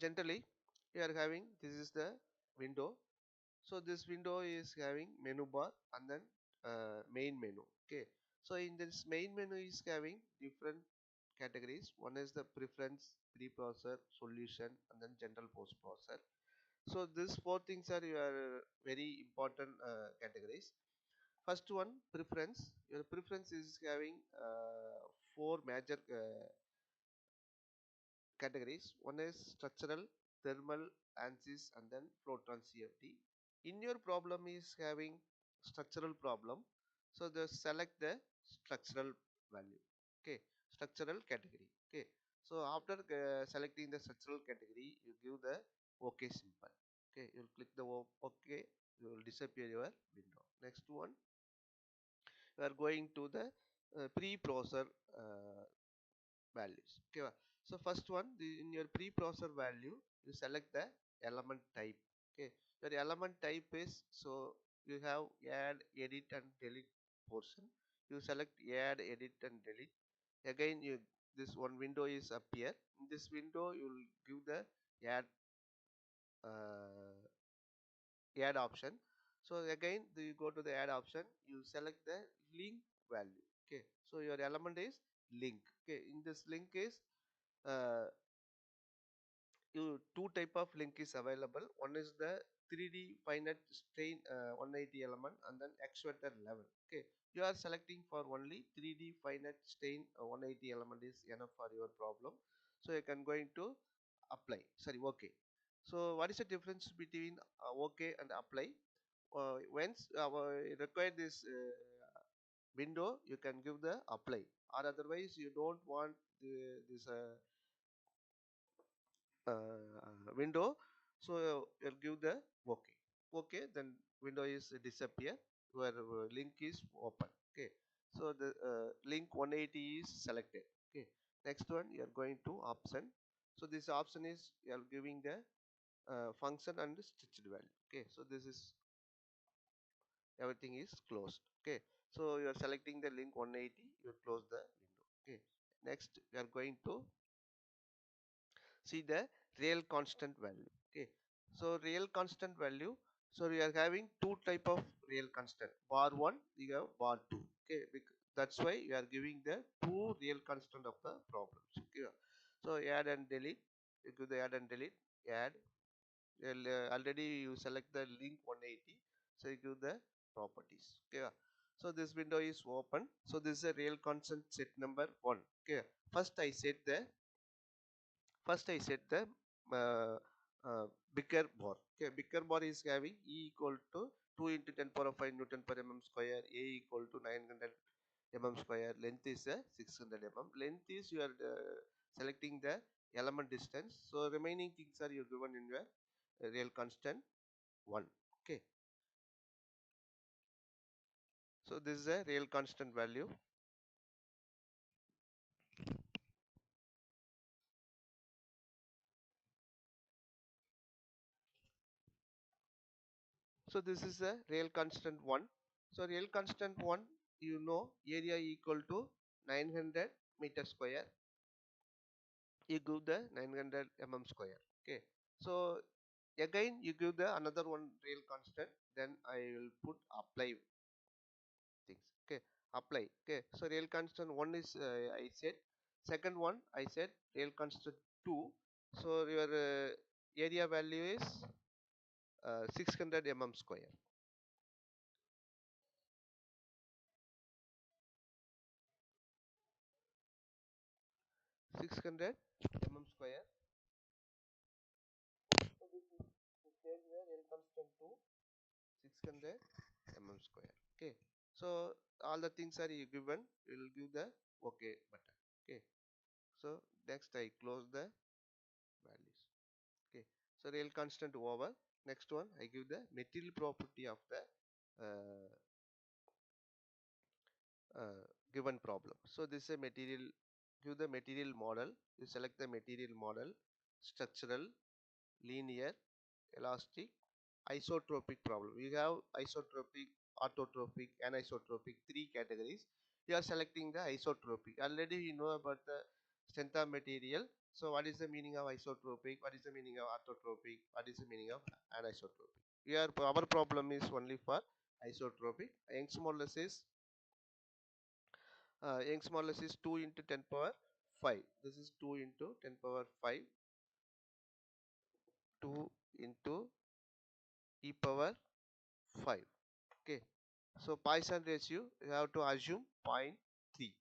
generally you are having, this is the window. So this window is having menu bar and then main menu. Okay, so in this main menu is having different categories. One is the preference, preprocessor, solution, and then general post processor. So these four things are your very important categories. First one, preference. Your preference is having four major categories. One is structural, thermal, ANSYS, and then Floatron CFD. In your problem is having structural problem, so the select the structural value. Okay, structural category. Okay, so after selecting the structural category, you give the OK symbol. Okay, you'll click the OK. You will disappear your window. Next one, we are going to the pre-processor uh, values. Okay, so first one, in your pre-processor value, you select the element type. Okay, your element type is, so you have add, edit, and delete portion. You select add, edit, and delete. Again, you, this one window is appear. In this window, you will give the add uh, add option. So again, you go to the add option, you select the link value. Okay, so your element is link. Okay, in this link is uh, two type of link is available. One is the 3D finite strain 180 element, and then actuator level. Okay, you are selecting for only 3D finite strain 180 element is enough for your problem. So you can going to apply, sorry, okay. So what is the difference between okay and apply? Once require this window, you can give the apply, or otherwise you don't want this window, so you'll give the okay. Okay, then window is disappear, where link is open. Okay, so the link 180 is selected. Okay, next one, you are going to option. So this option is, you are giving the function and stitched value. Okay, so this is, everything is closed. Okay, so you are selecting the link 180, you close the window. Okay, next we are going to see the real constant value. Okay, so real constant value, so we are having two type of real constant, bar 1, we have bar 2. Okay, that's why we are giving the two real constant of the problems. Okay, so add and delete, you give the add and delete. Add, already you select the link 180, so you give the properties. Okay, so this window is open. So this is a real constant set number 1. Okay, first I set the, first I set the uh, bigger bar. Okay, bigger bar is having E equal to 2 into 10 power of 5 Newton per mm square, A equal to 900 mm square, length is 600 mm. Length is, you are selecting the element distance. So remaining things are you given in your real constant 1. Okay, so this is a real constant value. So this is a real constant 1. So real constant 1, you know, area equal to 900 meter square. You give the 900 mm square. Okay, so again you give the another one real constant, then I will put apply things. Okay, apply. Okay, so real constant 1 is I said. Second one I said real constant 2. So your area value is 600 mm square. 600 mm square. So this is to change the real constant to 600 mm square. Okay, so all the things are you given, you will give the OK button. Okay, so next I close the values. Okay, so real constant over. Next one I give the material property of the uh, given problem. So this is a material, give the material model, you select the material model, structural, linear, elastic, isotropic problem. You have isotropic, orthotropic, anisotropic, three categories. You are selecting the isotropic. Already you know about the strength of material. So what is the meaning of isotropic? What is the meaning of orthotropic? What is the meaning of anisotropic? Here our problem is only for isotropic. Young's modulus is Young's modulus is 2 into 10 power 5. This is 2 into 10 power 5. 2 into e power 5. Okay. So Poisson ratio you have to assume zero point 0.3.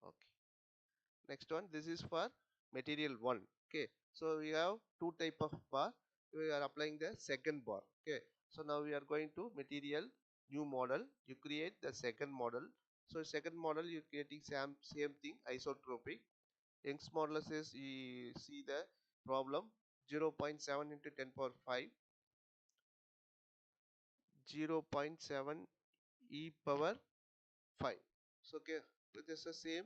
Okay. Next one, this is for material 1. Okay. So we have two type of bar. We are applying the second bar. Okay. So now we are going to material new model. You create the second model. So second model you creating same thing isotropic. Young's modulus is you see the problem 0.7 into 10 power 5, 0.7 e power 5. So okay, it is the same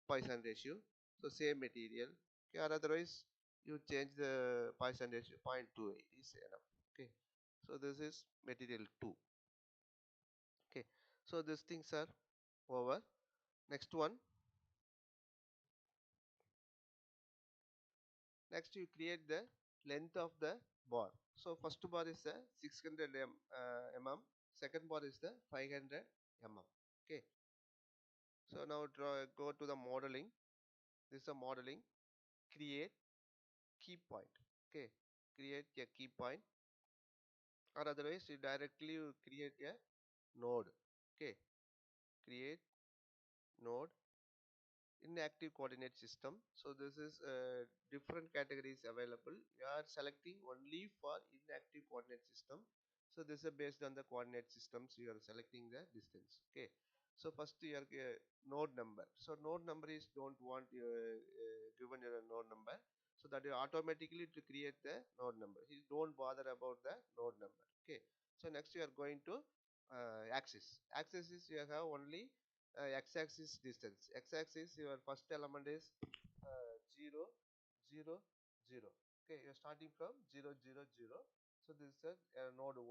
Poisson ratio, so same material. Okay, or otherwise you change the Poisson ratio 0.28 is enough. Okay, so this is material 2. Okay, so these things are over. Next one, next you create the length of the bar. So first bar is the 600 mm, second bar is the 500 mm. Okay, so now go to the modeling. This is a modeling. Create key point. Okay, create a key point, or otherwise you directly you create a node. Okay, create node inactive coordinate system. So this is different categories available. You are selecting only for inactive coordinate system. So this is based on the coordinate systems you are selecting the distance. Okay, so first your node number. So node number is don't want given your node number, so that you automatically to create the node number. You don't bother about the node number. Okay, so next you are going to axis. Axis is you have only x-axis distance. X-axis your first element is 0 0 0. Okay, you're starting from 0 0 0. So this is node 1,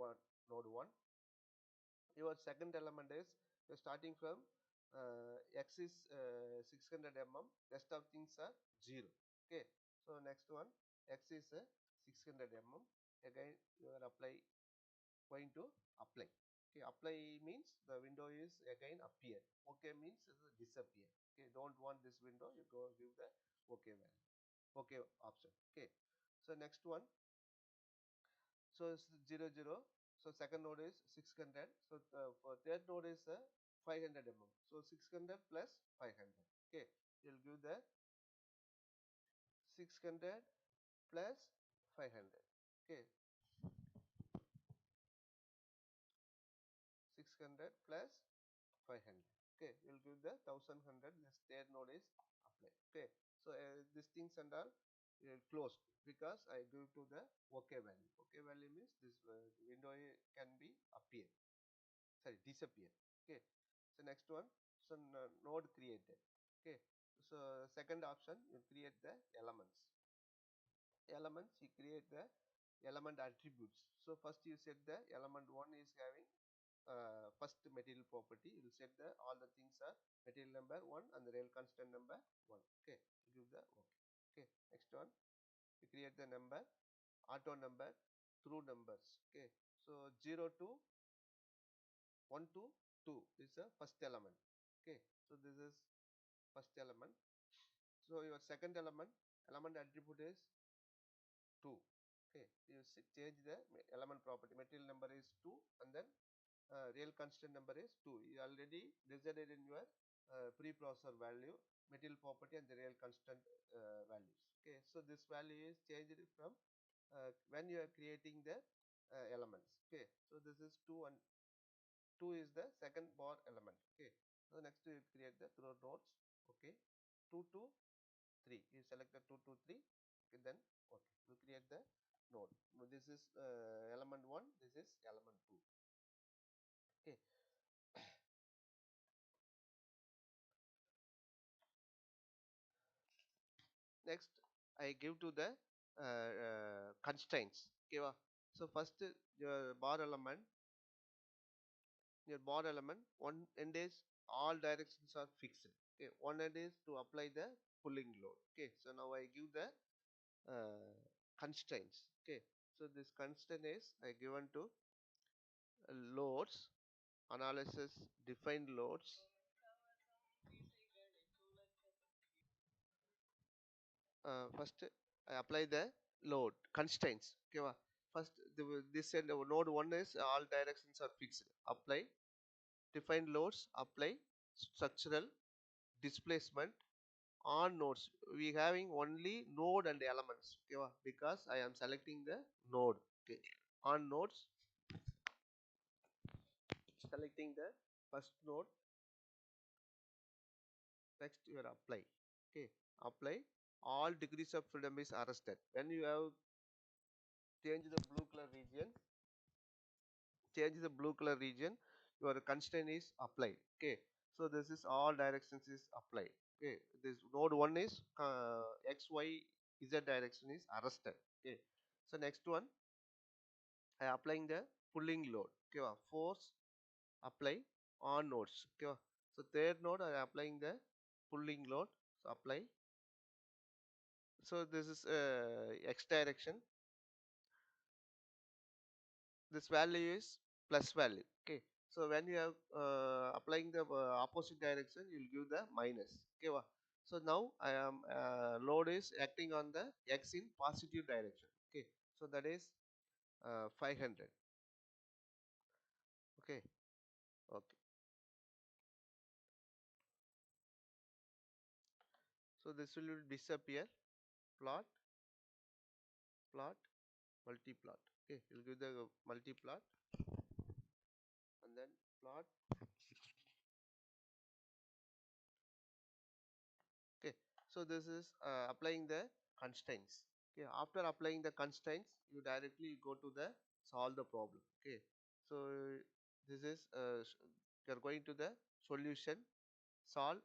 node 1. Your second element is you're starting from x is 600 mm, rest of things are 0. Okay, so next one, x is 600 mm. Again you are going to apply. Okay, apply means the window is again appear. Okay means it will disappear. Okay, don't want this window, you go give the okay value, okay option. Okay, so next one, so it's 0 0. So second node is 600. So for third node is 500 mm. So 600 plus 500. Okay, you'll give the 600 plus 500. Okay, 600 plus 500. Okay, you'll give the 1100. This third node is apply. Okay, so these things and all closed because I give to the okay value. Okay value means this window can be appear, sorry, disappear. Okay, so next one, so node created. Okay, so second option you create the elements. Elements you create the element attributes. So first you set the element 1 is having first material property. You will set the all the things are material number 1 and the real constant number 1. Okay, you give the okay. Okay, next one you create the number, auto number, through numbers. Okay, so 0 to 1 to 2 is the first element. Okay, so this is first element. So your second element attribute is 2. Okay, you change the element property. Material number is 2 and then real constant number is 2. You already decided in your preprocessor value, material property and the real constant values. Okay, so this value is changed from when you are creating the elements. Okay, so this is 2 and 2 is the second bar element. Okay, so next you create the through nodes. Okay, 2 to 3, you select the 2 to 3. Okay, then okay, you create the node. Now this is element 1, this is element 2. Okay, next I give to the constraints. Okay, so first your bar element one end is all directions are fixed. Okay, one end is to apply the pulling load. Okay, so now I give the constraints. Okay, so this constraint is I given to loads analysis, defined loads. First I apply the load constraints. Okay, first this and node 1 is all directions are fixed. Apply defined loads, apply structural displacement on nodes. We having only node and elements. Okay, because I am selecting the node. Okay, on nodes, selecting the first node. Next you are apply. Okay, apply all degrees of freedom is arrested. When you have changed the blue color region, change the blue color region, your constraint is applied. Okay, so this is all directions is applied. Okay, this node 1 is x y z direction is arrested. Okay, so next one I applying the pulling load. Okay, force apply on nodes. Okay, so third node I applying the pulling load, so apply. So this is x direction, this value is plus value. Okay, so when you have applying the opposite direction, you will give the minus. Okay, so now I am load is acting on the x in positive direction. Okay, so that is 500. Okay, okay, so this will disappear. Plot, plot, multiplot. Okay, you'll give the multiplot and then plot. Okay, so this is applying the constraints. Okay, after applying the constraints, you directly go to the solve the problem. Okay, so this is you are going to the solution, solve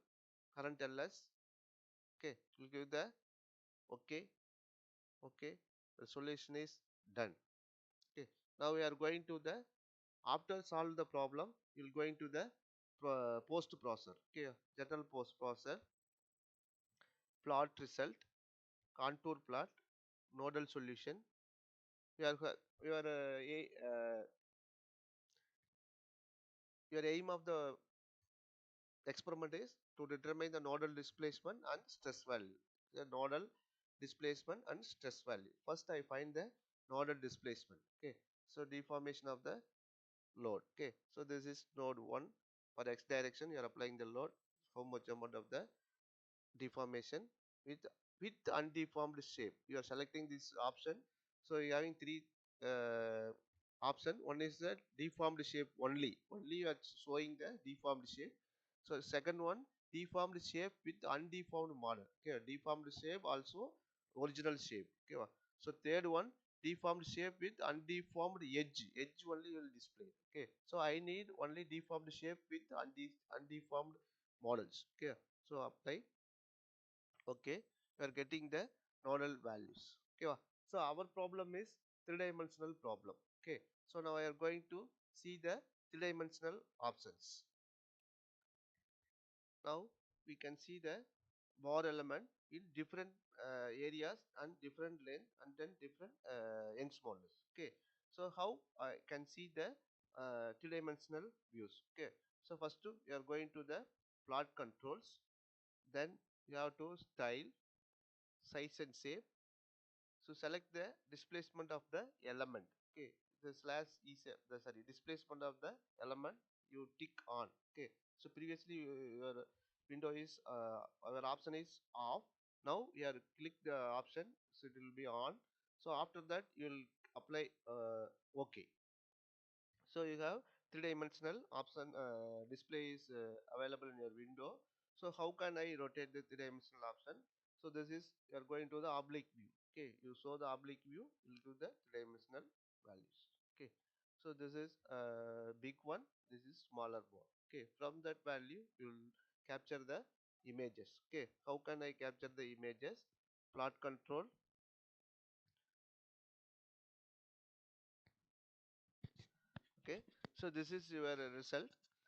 current ls. Okay, you give the okay, okay, the solution is done. Okay, now we are going to the after solve the problem, you will going to the post processor. Okay, general post processor, plot result, contour plot, nodal solution. Your your your aim of the experiment is to determine the nodal displacement and stress value. The nodal displacement and stress value. First, I find the nodal displacement. Okay, so deformation of the load. Okay, so this is node 1 for x direction. You are applying the load. How much amount of the deformation with undeformed shape. You are selecting this option, so you are having three uh, option. One is the deformed shape only you are showing the deformed shape. So second one, deformed shape with undeformed model. Okay, deformed shape also original shape. Okay, so third one, deformed shape with undeformed edge only will display. Okay, so I need only deformed shape with undeformed models. Okay, so apply. Okay, we are getting the nodal values. Okay, so our problem is three-dimensional problem. Okay, so now I am going to see the three-dimensional options. Now we can see the bar element in different areas and different length and then different Young's modulus. Okay, so how I can see the three-dimensional views. Okay, so first you are going to the plot controls, then you have to style, size and shape. So select the displacement of the element. Okay, the slash is the sorry displacement of the element you tick on. Okay, so previously your window is our option is off. Now you are click the option, so it will be on. So after that you will apply OK. So you have three-dimensional option display is available in your window. So how can I rotate the three-dimensional option? So this is you are going to the oblique view. Okay, you show the oblique view, you will do the three-dimensional values. Okay, so this is big one, this is smaller one. Okay, from that value you will capture the images. Okay, how can I capture the images? Plot control. Okay, so this is your result.